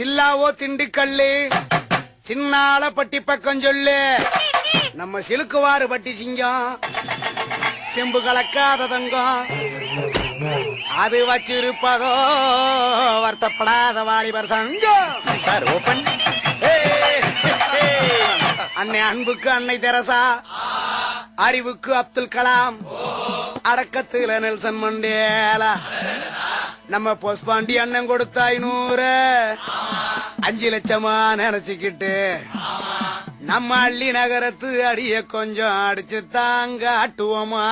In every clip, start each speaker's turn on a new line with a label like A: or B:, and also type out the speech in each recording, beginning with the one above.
A: சில்லாவோ திண்டுக்கல்லு சின்னால பட்டி பக்கம் சொல்லு நம்ம சிலுக்குவாறு பட்டி சிங்கம் செம்பு கலக்காத தங்கம் அது வச்சிருப்பதோ வருத்தப்படாத வாலிபர் சங்கம்
B: சார் ஓபன்
A: அன்னை அன்புக்கு அன்னை தெரசா அறிவுக்கு அப்துல் கலாம் அடக்கத்துல நெல்சன் மண்டேலா நம்ம போஸ்பாண்டி அண்ணன் கொடுத்த 500 5 லட்சமா நினைச்சுக்கிட்டு நம்ம அள்ளி நகரத்து அடிய கொஞ்சம் அடிச்சு தாங்க ஆட்டுவோமா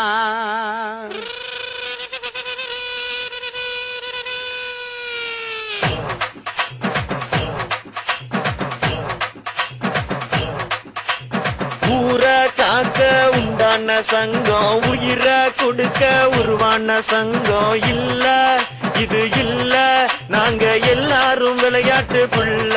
B: ஊரை காக்க உண்டான சங்கம் உயிரை கொடுக்க உருவான சங்கம் இல்ல இது இல்ல நாங்க எல்லாரும் விளையாட்டு புள்ள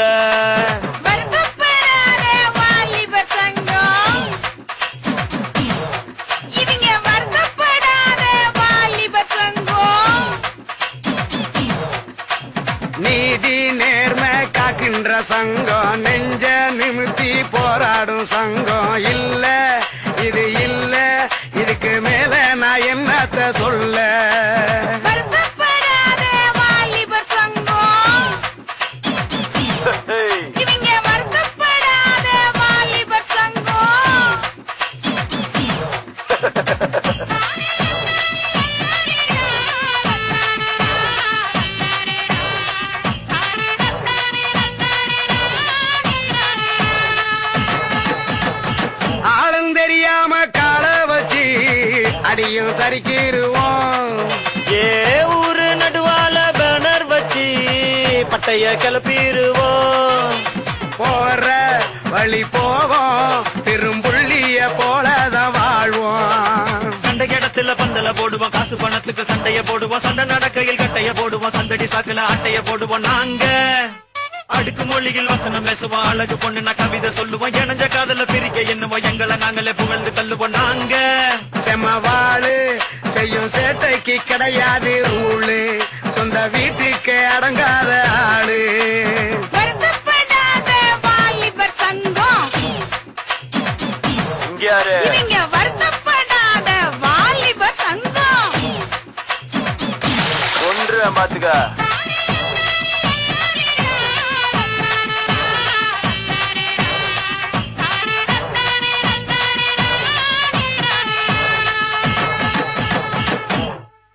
A: நீதி நேர்மை காக்கின்ற சங்கம் நெஞ்ச நிமித்தி போராடும் சங்கம் இல்ல இது இல்ல இதுக்கு மேல நான் என்னத்த சொல்ல தெரியாம கால வச்சு அடியும் சரிக்கிருவோம்
B: ஏ ஊரு நடுவால பேனர் வச்சு பட்டைய கிளப்பிடுவோம்
A: போற வழி போவோம் திரும்புள்ளிய போலதான் வாழ்வோம்
B: கண்ட இடத்துல பந்தல போடுவோம் காசு பணத்துக்கு சண்டைய போடுவோம் சண்டை நடக்கையில் கட்டைய போடுவோம் சந்தடி சாக்குல அட்டைய போடுவோம் நாங்க அடுக்கு மொழியில் வசனம் பேசுவோம் அழகு பொண்ணு நான் கவிதை சொல்லுவோம் இணைஞ்ச காதல பிரிக்க என்னவோம் எங்களை நாங்களே புகழ்ந்து தள்ளுவோம் நாங்க
A: செம்மவாளு செய்யும் சேட்டைக்கு கிடையாது ரூலு சொந்த வீட்டுக்கு அடங்காத ஆளு
B: ஒன்று பாத்துக்க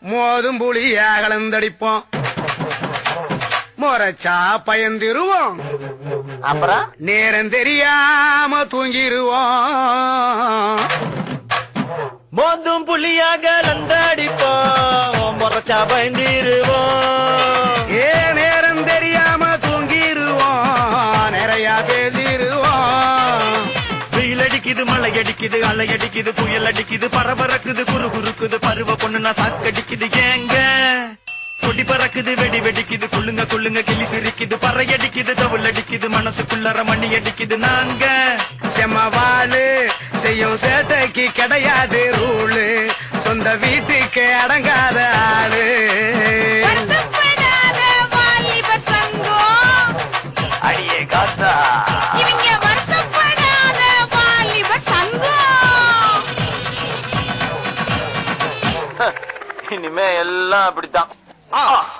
A: மோதும் புளிய கலந்தடிப்போம் முறைச்சா பயந்திருவோம்
B: அப்புறம்
A: நேரம் தெரியாம தூங்கிருவோம்
B: மோதும் புலியாக லந்தடிப்போம் முறைச்சா பயந்திருவோம்
A: ஏ நேரம் தெரியாம தூங்கிருவோம் நிறைய பேசிருவோம்
B: வெயில் அடிக்குது மழை அடிக்குது அலை அடிக்குது புயல் அடிக்குது பரபரக்குது குறு குறுக்குது பருவ பொண்ணுனா சாக்கடிக்குது ஏங்க கொடி பறக்குது வெடி வெடிக்குது குள்ளுங்க குள்ளுங்க கிளி சிரிக்குது பறை அடிக்குது தவுள் அடிக்குது மனசுக்குள்ளற மணி அடிக்குது நாங்க
A: செம்மவாளு செய்யும் சேட்டைக்கு கிடையாது ரூலு சொந்த வீட்டுக்கு அடங்காத ஆளு
B: அடியே காத்தா இனிமே எல்லாம் அப்படித்தான்.